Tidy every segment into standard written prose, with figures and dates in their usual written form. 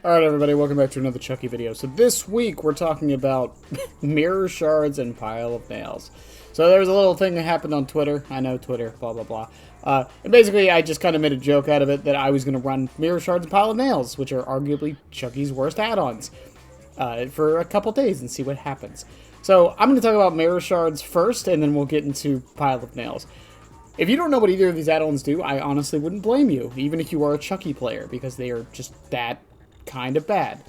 Alright everybody, welcome back to another Chucky video. So this week we're talking about mirror shards and pile of nails. So there was a little thing that happened on Twitter. I know Twitter, blah blah blah. And basically I just kind of made a joke out of it that I was going to run mirror shards and pile of nails, which are arguably Chucky's worst add-ons, for a couple days and see what happens. So I'm going to talk about mirror shards first, and then we'll get into pile of nails. If you don't know what either of these add-ons do, I honestly wouldn't blame you, even if you are a Chucky player, because they are just that kind of bad.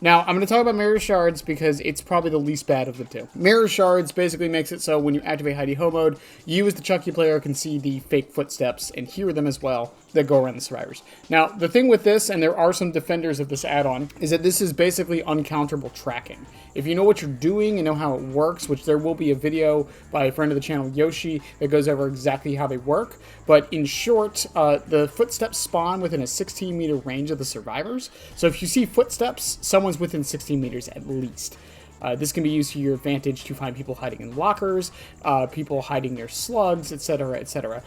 Now, I'm going to talk about Mirror Shards because it's probably the least bad of the two. Mirror Shards basically makes it so when you activate Hidey Ho mode, you as the Chucky player can see the fake footsteps and hear them as well that go around the survivors. Now, the thing with this, and there are some defenders of this add-on, is that this is basically uncounterable tracking. If you know what you're doing and know how it works, which there will be a video by a friend of the channel, Yoshi, that goes over exactly how they work. But in short, the footsteps spawn within a 16-meter range of the survivors. So if you see footsteps, someone's within 16 meters at least. This can be used to your advantage to find people hiding in lockers, people hiding near slugs, etc., etc.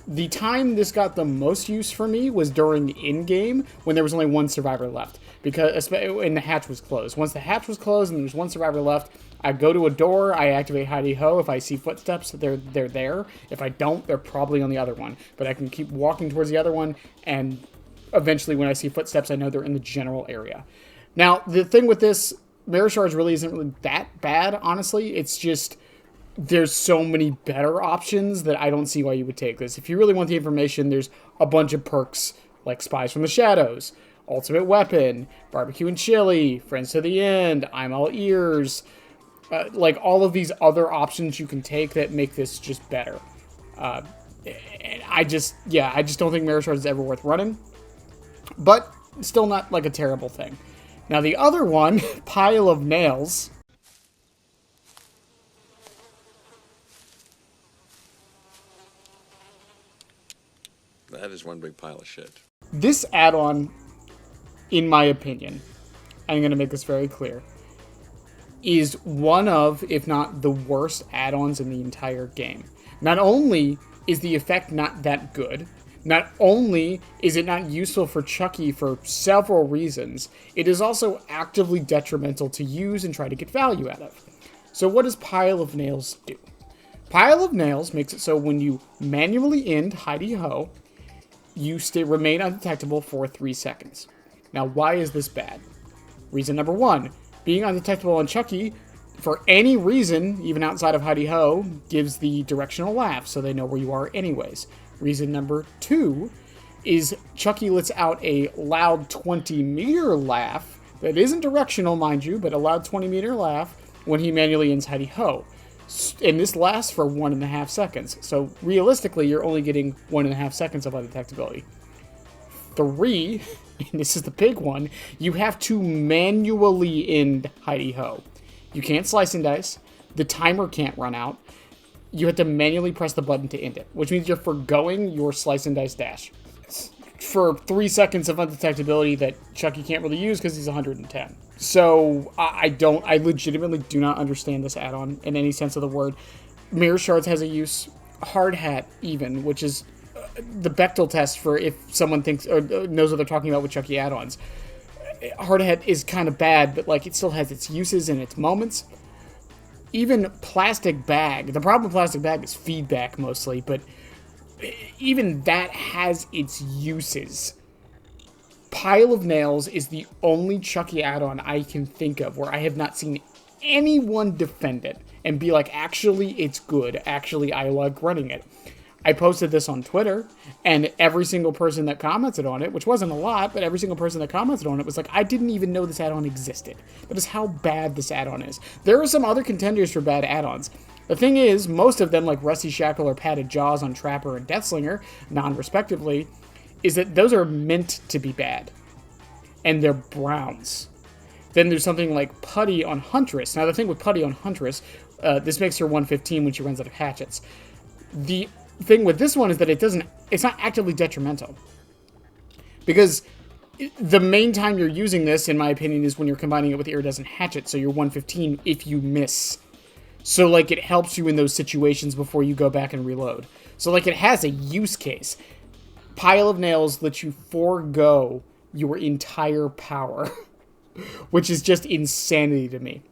The time this got the most use for me was during in-game when there was only one survivor left, because when the hatch was closed. Once the hatch was closed and there's one survivor left, I go to a door, I activate Hidey Ho. If I see footsteps, they're there. If I don't, they're probably on the other one. But I can keep walking towards the other one, and eventually when I see footsteps, I know they're in the general area. Now, the thing with this, Mirror Shards really isn't really that bad, honestly. It's just there's so many better options that I don't see why you would take this. If you really want the information, there's a bunch of perks like Spies from the Shadows, Ultimate Weapon, Barbecue and Chili, Friends to the End, I'm All Ears, like all of these other options you can take that make this just better. And I just don't think Mirror Shards is ever worth running, but still not like a terrible thing. Now the other one, Pile of Nails. That is one big pile of shit. This add-on, in my opinion, I'm going to make this very clear, is one of, if not the worst add-ons in the entire game. Not only is the effect not that good, not only is it not useful for Chucky for several reasons, it is also actively detrimental to use and try to get value out of. So what does Pile of Nails do? Pile of Nails makes it so when you manually end Hidey Ho, you remain undetectable for 3 seconds. Now, why is this bad? Reason number one, being undetectable on Chucky, for any reason, even outside of Hidey Ho, gives the directional laugh, so they know where you are anyways. Reason number two is Chucky lets out a loud 20-meter laugh that isn't directional, mind you, but a loud 20-meter laugh when he manually ends Hidey Ho. And this lasts for 1.5 seconds. So realistically, you're only getting 1.5 seconds of undetectability. 3, and this is the big one, you have to manually end Hidey Ho. You can't slice and dice. The timer can't run out. You have to manually press the button to end it, which means you're forgoing your slice and dice dash for 3 seconds of undetectability that Chucky can't really use because he's 110. So I legitimately do not understand this add-on in any sense of the word. Mirror Shards has a use. Hard Hat even, which is the Bechtel test for if someone thinks or knows what they're talking about with Chucky add-ons. Hard Hat is kind of bad, but like it still has its uses and its moments. Even Plastic Bag. The problem with Plastic Bag is feedback mostly, but even that has its uses. Pile of Nails is the only Chucky add-on I can think of where I have not seen anyone defend it and be like, actually, it's good. Actually, I like running it. I posted this on Twitter, and every single person that commented on it, which wasn't a lot, but every single person that commented on it was like, I didn't even know this add-on existed. That is how bad this add-on is. There are some other contenders for bad add-ons. The thing is, most of them, like Rusty Shackle or Padded Jaws on Trapper and Deathslinger, non-respectively, is that those are meant to be bad. And they're browns. Then there's something like Putty on Huntress. Now, the thing with Putty on Huntress, this makes her 115 when she runs out of hatchets. The thing with this one is that it's not actively detrimental. Because the main time you're using this, in my opinion, is when you're combining it with the iridescent hatchet, so you're 115 if you miss. So, like, it helps you in those situations before you go back and reload. So, like, it has a use case. Pile of Nails lets you forego your entire power, which is just insanity to me.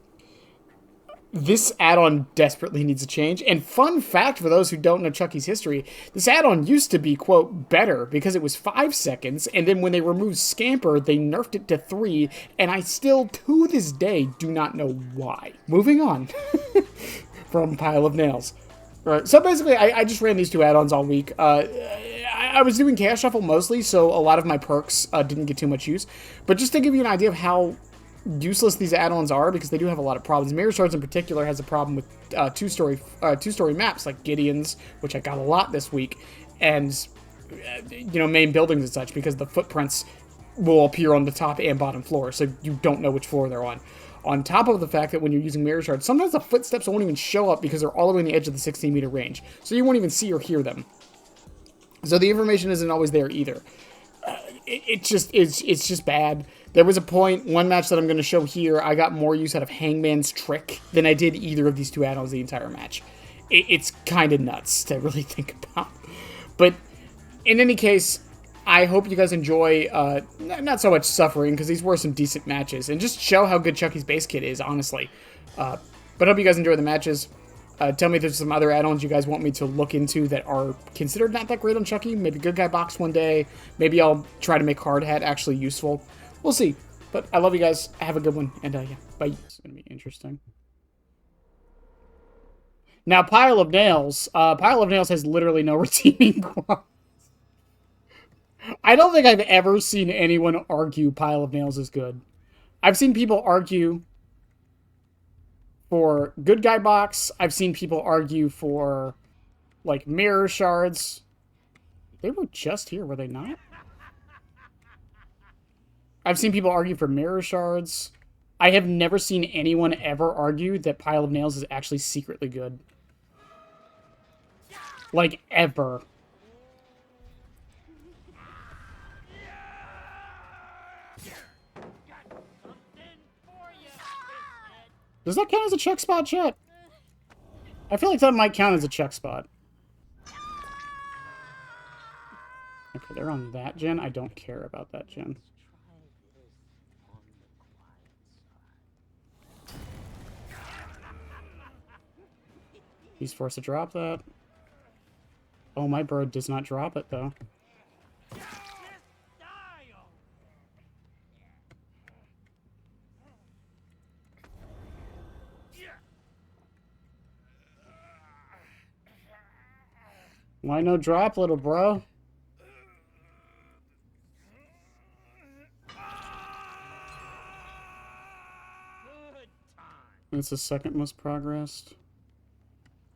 This add-on desperately needs a change. And fun fact for those who don't know Chucky's history, this add-on used to be, quote, better because it was 5 seconds, and then when they removed Scamper, they nerfed it to 3, and I still, to this day, do not know why. Moving on from Pile of Nails. All right, so basically, I just ran these 2 add-ons all week. I was doing Chaos Shuffle mostly, so a lot of my perks didn't get too much use. But just to give you an idea of how useless these add-ons are, because they do have a lot of problems. Mirror Shards in particular has a problem with two-story maps like Gideon's, which I got a lot this week, and main buildings and such, because the footprints will appear on the top and bottom floor, so you don't know which floor they're on. On top of the fact that when you're using Mirror Shards, sometimes the footsteps won't even show up because they're all the way on the edge of the 16-meter range, so you won't even see or hear them. So the information isn't always there either. It's just bad. There was a point, one match that I'm going to show here, I got more use out of Hangman's Trick than I did either of these 2 add-ons the entire match. It's kind of nuts to really think about. But in any case, I hope you guys enjoy, not so much suffering, because these were some decent matches, and just show how good Chucky's base kit is, honestly. But I hope you guys enjoy the matches. Tell me if there's some other add-ons you guys want me to look into that are considered not that great on Chucky. Maybe Good Guy Box one day. Maybe I'll try to make Hard Hat actually useful. We'll see. But I love you guys. Have a good one. And yeah, bye. It's going to be interesting. Now, Pile of Nails. Pile of Nails has literally no redeeming qualities. I don't think I've ever seen anyone argue Pile of Nails is good. I've seen people argue for Good Guy Box. I've seen people argue for, like, Mirror Shards. They were just here, were they not? I've seen people argue for Mirror Shards. I have never seen anyone ever argue that Pile of Nails is actually secretly good. Like, ever. Does that count as a check spot, chat? I feel like that might count as a check spot. Okay, they're on that gen. I don't care about that gen. He's forced to drop that. Oh, my bird does not drop it, though. Why no drop, little bro? It's the second most progressed.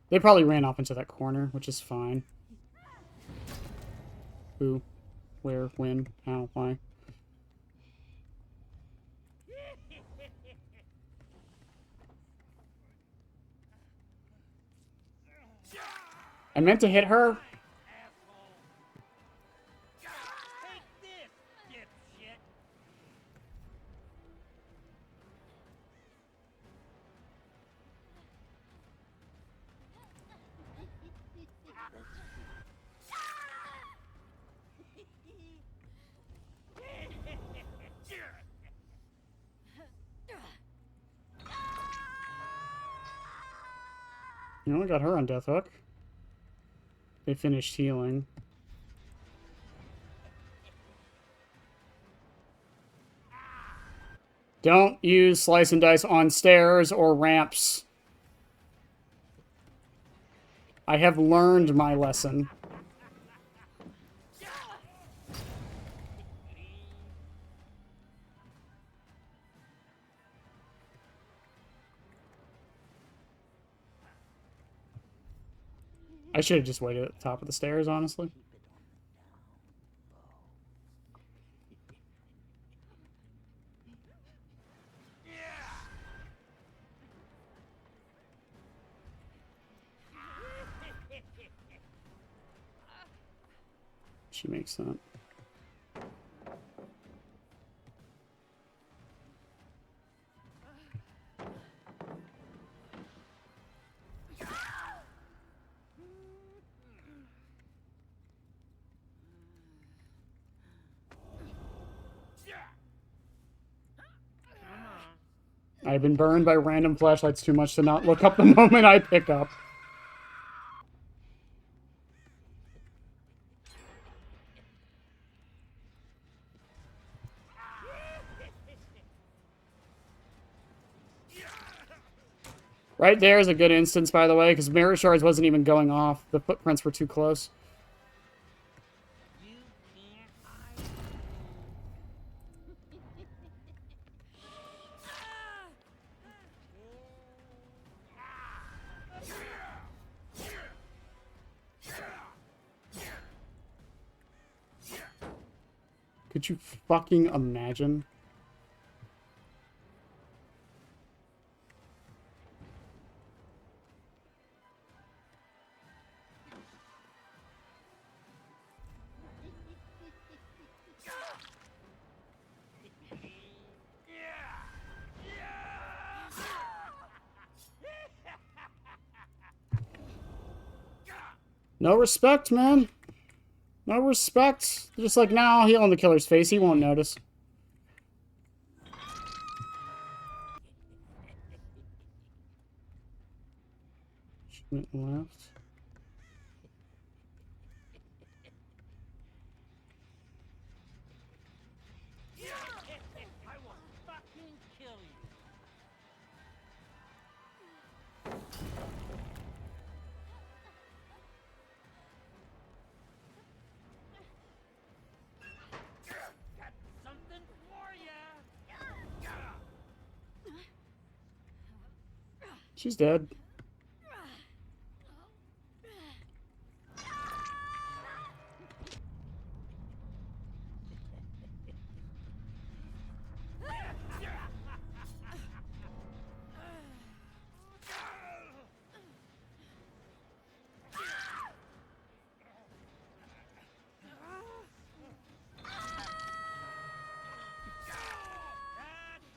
They probably ran off into that corner, which is fine. Who? Where? When? How? Why? I meant to hit her. You only got her on Death Hook. They finished healing. Don't use Slice and Dice on stairs or ramps. I have learned my lesson. I should have just waited at the top of the stairs, honestly. She makes that. I've been burned by random flashlights too much to not look up the moment I pick up. Right there is a good instance, by the way, because mirror shards wasn't even going off. The footprints were too close. Could you fucking imagine? No respect, man. No respect. Just like now, heal on the killer's face. He won't notice. She went left. I will fucking kill you. Got something for ya. She's dead.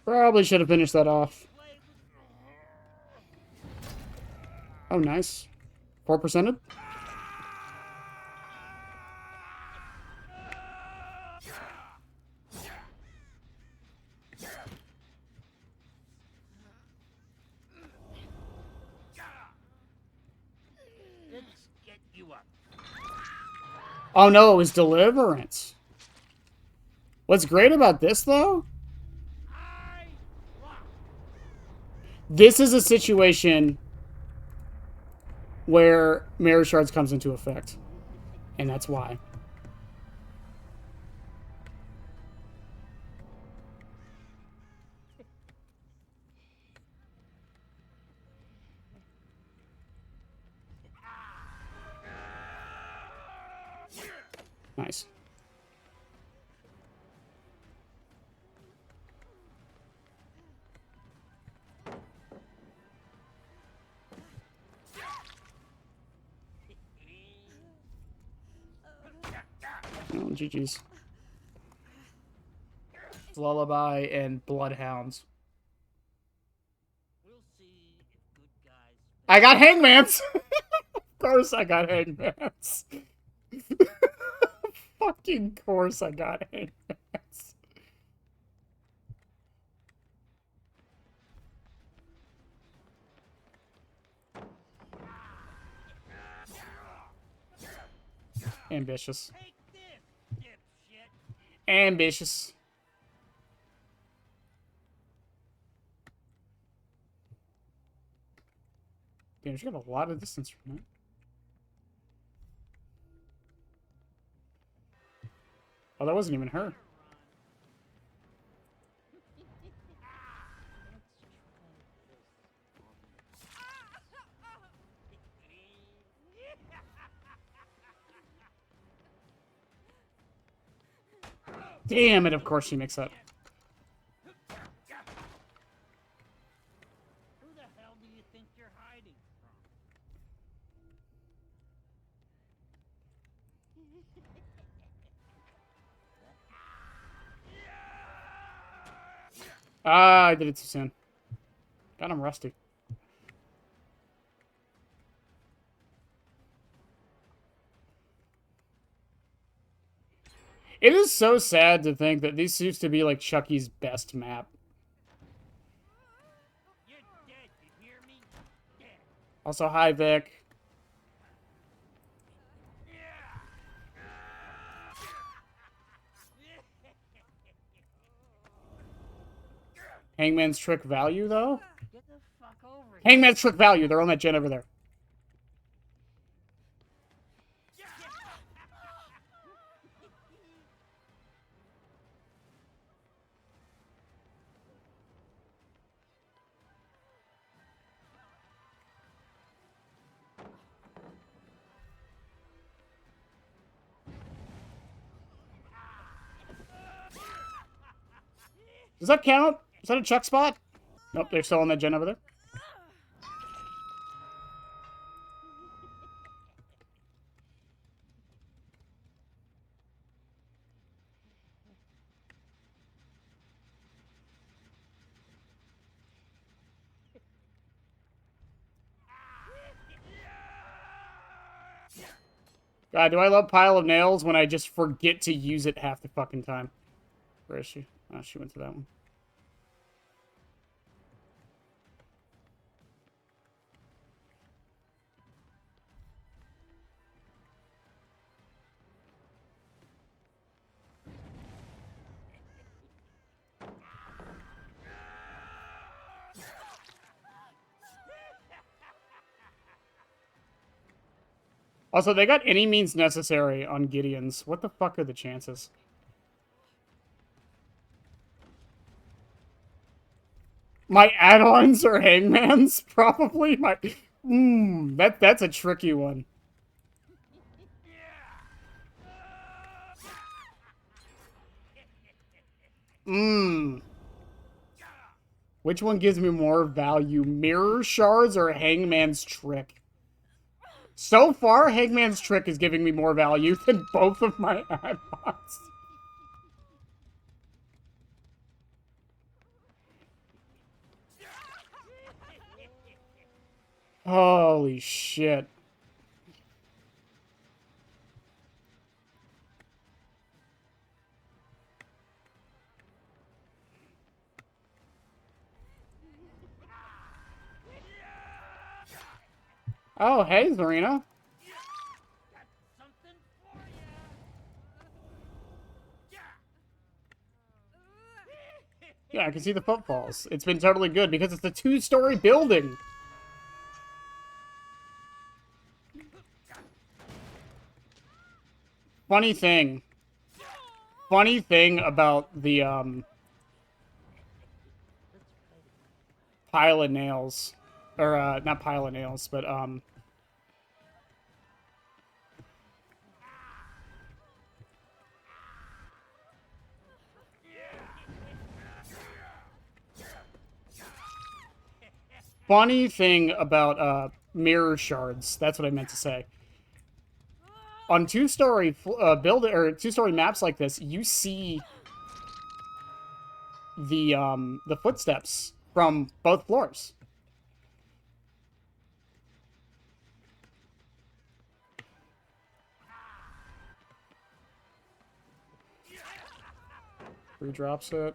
Probably should have finished that off. Oh, nice. 4%ed? Let's get you up. Oh no, it was Deliverance. What's great about this, though? This is a situation where Mirror Shards comes into effect. And that's why. Nice. Oh, GG's. Lullaby and Bloodhounds. We'll see if good guys. I got Hangmans! Of course I got Hangmans. Fucking course I got Hangmans. Ambitious. Take this, dipshit. Ambitious. Damn, she got a lot of distance from that. Oh, that wasn't even her. Damn it, of course she makes that. Who the hell do you think you're hiding Ah, I did it too soon. God, I'm rusty. It is so sad to think that this used to be like Chucky's best map. Also, hi, Vic. Hangman's trick value, though? Get the fuck over here. Hangman's trick value. They're on that gen over there. Does that count? Is that a Chuck spot? Nope, they're still on that gen over there. God, do I love pile of nails when I just forget to use it half the fucking time. Where is she? Oh, she went to that one. Also, they got any means necessary on Gideon's. What the fuck are the chances? My add-ons are hangmans? Probably. That's a tricky one. Which one gives me more value? Mirror shards or Hangman's trick? So far, Hangman's trick is giving me more value than both of my add-ons. Holy shit. Oh, hey, Zarina. Something for ya. Yeah, I can see the footfalls. It's been totally good because it's a 2-story building. Funny thing about the pile of nails, or not pile of nails, but funny thing about mirror shards. That's what I meant to say. On 2-story build or 2-story maps like this, you see the footsteps from both floors. Redrops it.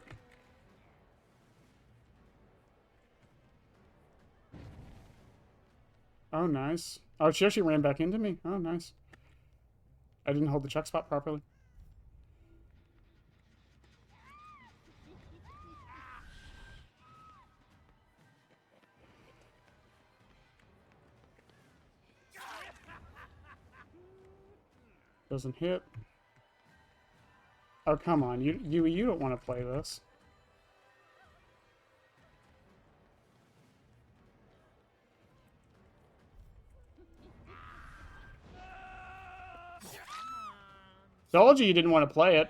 Oh, nice. Oh, she actually ran back into me. Oh, nice. I didn't hold the check spot properly. Doesn't hit. Oh, come on. You don't want to play this. Told you didn't want to play it.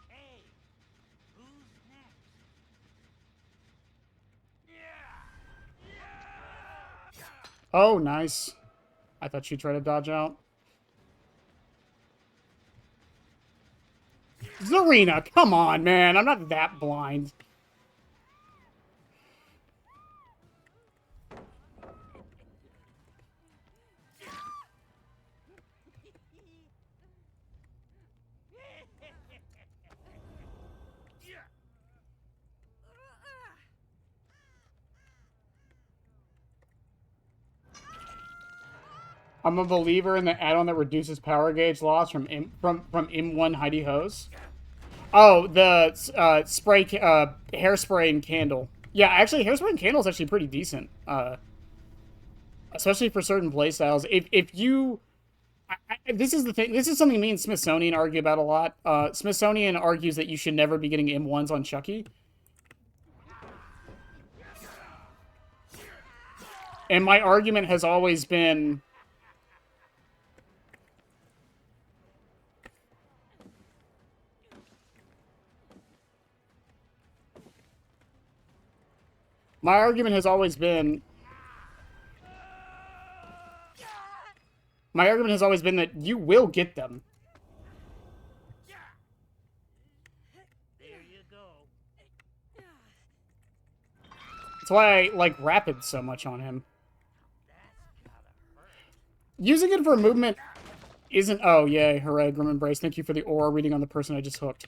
Hey, who's next? Oh, nice. I thought she'd try to dodge out. Zarina, come on, man. I'm not that blind. I'm a believer in the add-on that reduces power gauge loss from M1 Heidi Hose. Oh, the hairspray and candle. Yeah, actually, hairspray and candle is actually pretty decent. Especially for certain playstyles. If you, this is the thing. This is something me and Smithsonian argue about a lot. Smithsonian argues that you should never be getting M1s on Chucky. And my argument has always been... My argument has always been... My argument has always been that you will get them. There you go. That's why I like Rapid so much on him. Using it for movement isn't... Oh, yay, hooray, Grim Embrace. Thank you for the aura reading on the person I just hooked.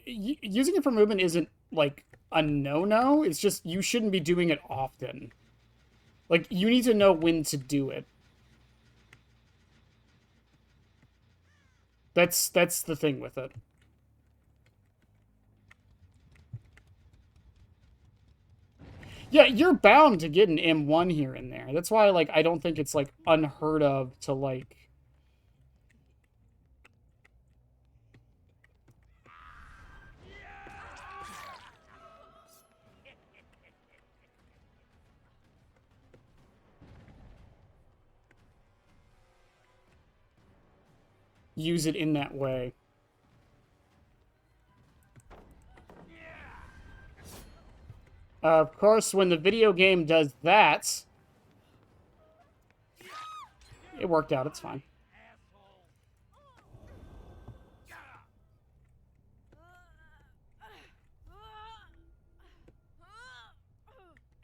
Using it for movement isn't, like, a no-no. It's just you shouldn't be doing it often. Like, you need to know when to do it. That's the thing with it. Yeah, you're bound to get an M1 here and there. That's why, like, I don't think it's, like, unheard of to, like... use it in that way. Of course, when the video game does that, it worked out. It's fine.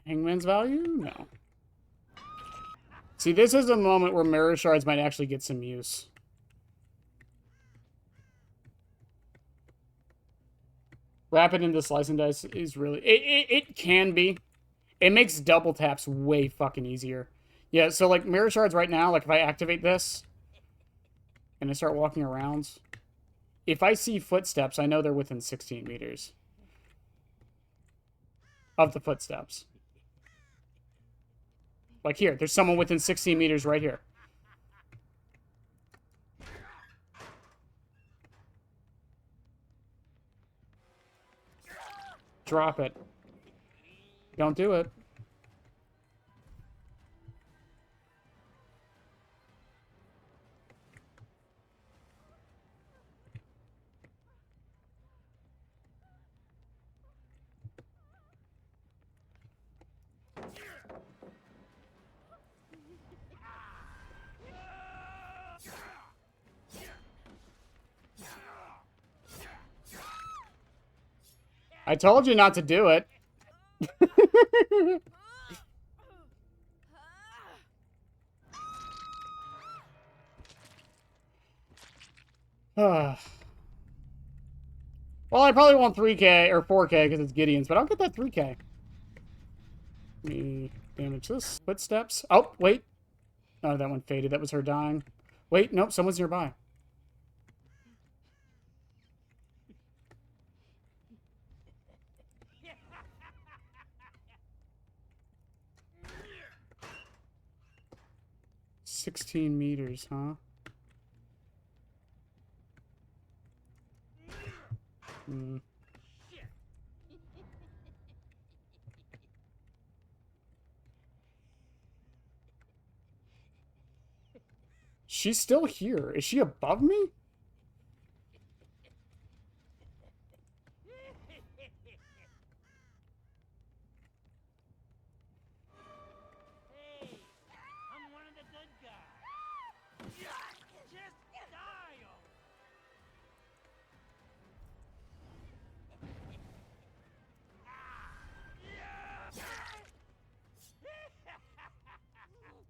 Hangman's value? No. See, this is a moment where Mirror Shards might actually get some use. Rapid into slicing dice is really... It can be. It makes double taps way fucking easier. Yeah, so, like, Mirror Shards right now, like, if I activate this and I start walking around, if I see footsteps, I know they're within 16 meters of the footsteps. Like here, there's someone within 16 meters right here. Drop it. Don't do it. I told you not to do it. Well, I probably want 3K or 4K because it's Gideon's, but I'll get that 3K. Let me damage this. Footsteps. Oh, wait. Oh, that one faded. That was her dying. Wait, nope, someone's nearby. $16 meters, huh? Hmm. She's still here. Is she above me?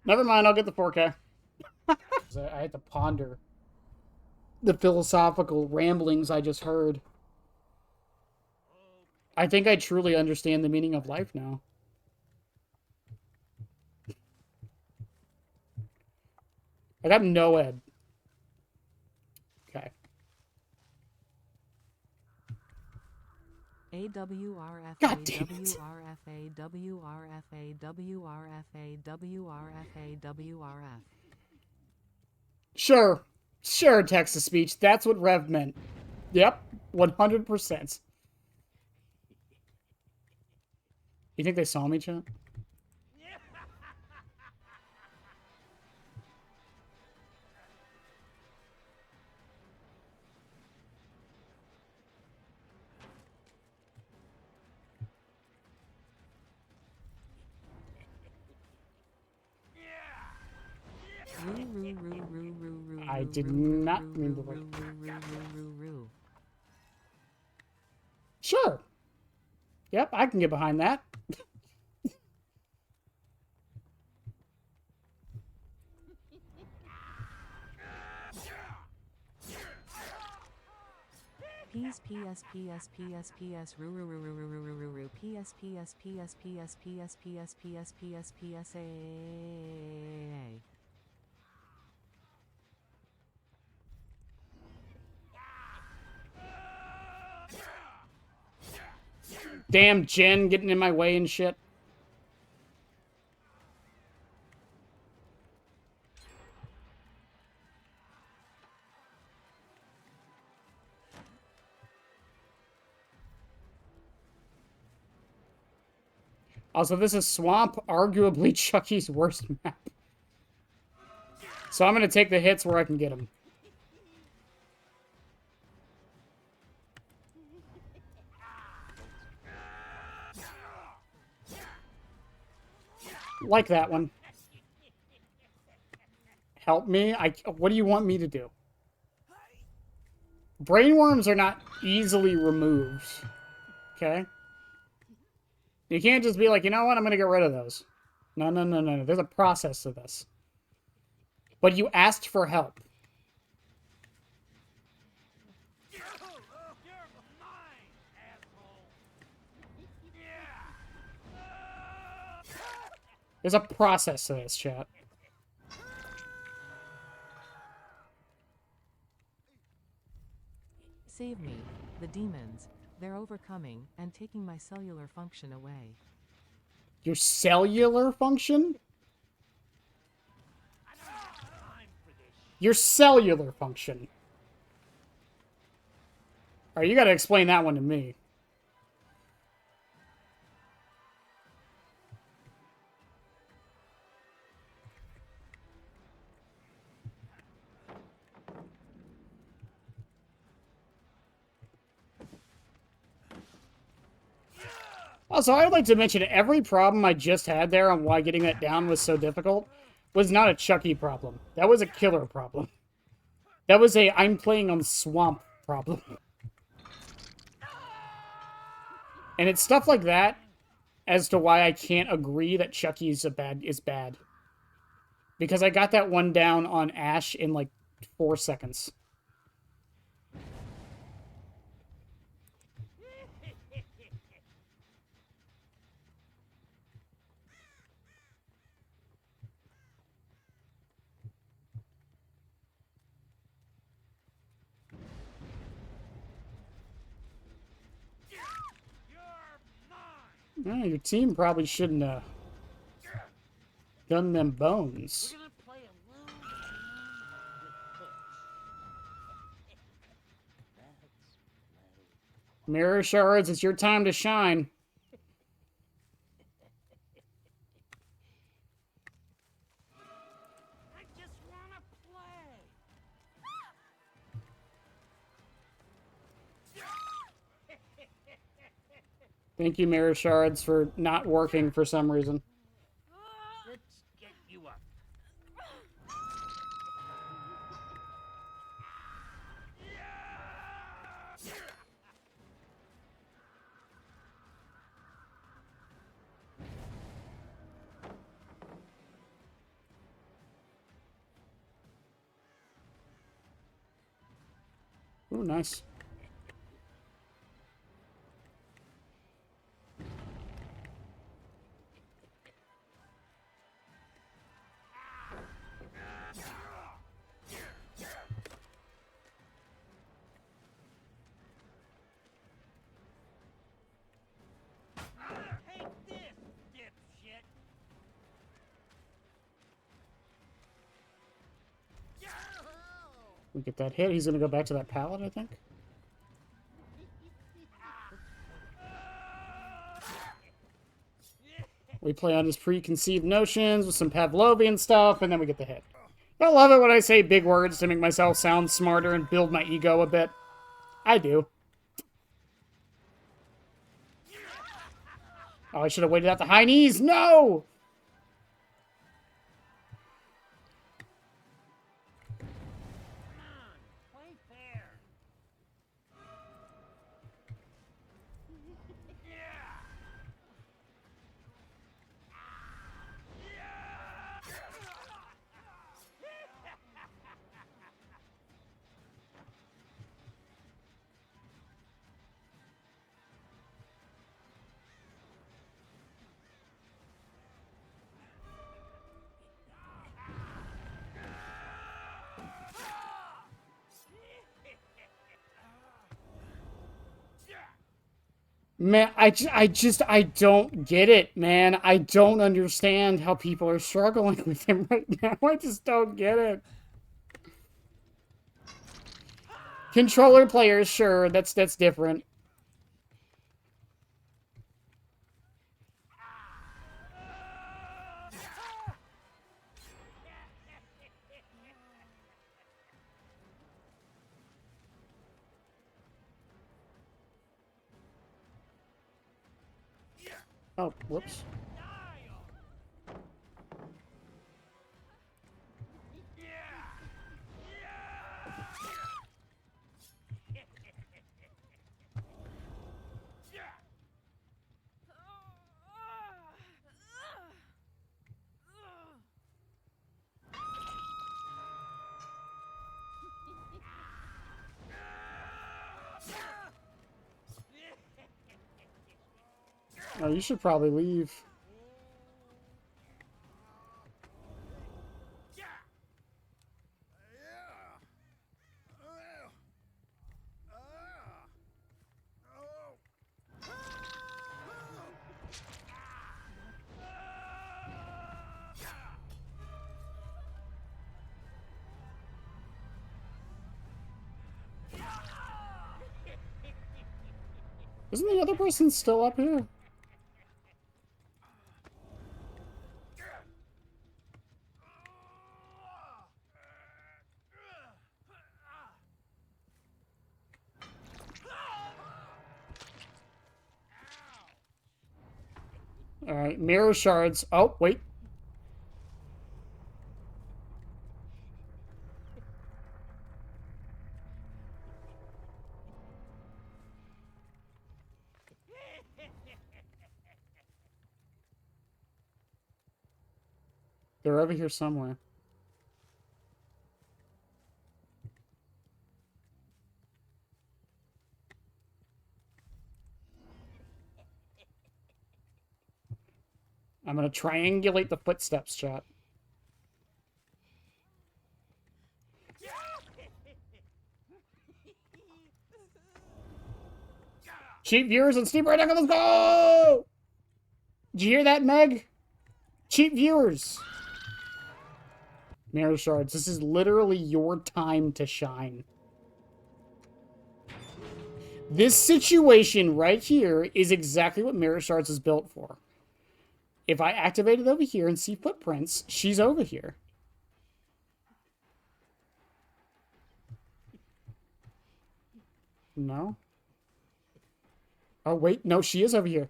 Never mind, I'll get the 4K. I had to ponder the philosophical ramblings I just heard. I think I truly understand the meaning of life now. I got no ed. Okay. God damn it. Sure. Sure, text-to-speech. That's what Rev meant. Yep. 100%. You think they saw me, chat? I did not mean to. Sure. Yep, I can get behind that. Ps PS PS PS PS ru ru ru ru ru ru ru ru ru PS PS PS PS PS PS PS PS PS A. Damn Jen getting in my way and shit. Also, this is Swamp, arguably Chucky's worst map. So I'm going to take the hits where I can get them. Like that one. Help me? What do you want me to do? Brainworms are not easily removed. Okay? You can't just be like, you know what, I'm going to get rid of those. No, no, no, no, no. There's a process to this. But you asked for help. There's a process to this, chat. Save me, the demons. They're overcoming and taking my cellular function away. Your cellular function? Your cellular function. Alright, you gotta explain that one to me. Also, I'd like to mention every problem I just had there on why getting that down was so difficult was not a Chucky problem. That was a killer problem. That was a I'm playing on Swamp problem. And it's stuff like that as to why I can't agree that Chucky is bad. Because I got that one down on Ash in like 4 seconds. Well, your team probably shouldn't have done them bones. Mirror Shards, it's your time to shine. I just wanna play. Thank you, Mirror Shards, for not working for some reason. Let's get you up. Ooh, nice. We get that hit. He's going to go back to that pallet, I think. We play on his preconceived notions with some Pavlovian stuff, and then we get the hit. I love it when I say big words to make myself sound smarter and build my ego a bit. I do. Oh, I should have waited out the high knees. No! Play fair. Man, I don't get it, man. I don't understand how people are struggling with him right now. I just don't get it. Controller players, sure, that's different. Oh, whoops. Oh, you should probably leave. Isn't the other person still up here? Alright, mirror shards. Oh, wait. They're over here somewhere. I'm gonna triangulate the footsteps, chat. Cheap viewers and Steve Redneck, let's go! Did you hear that, Meg? Cheap viewers. Mirror shards, this is literally your time to shine. This situation right here is exactly what mirror shards is built for. If I activate it over here and see footprints, she's over here. No? Oh, wait. No, she is over here.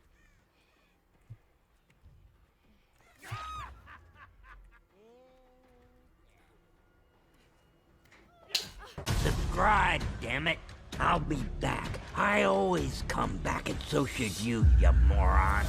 Subscribe, damn it. I'll be back. I always come back, and so should you, you moron.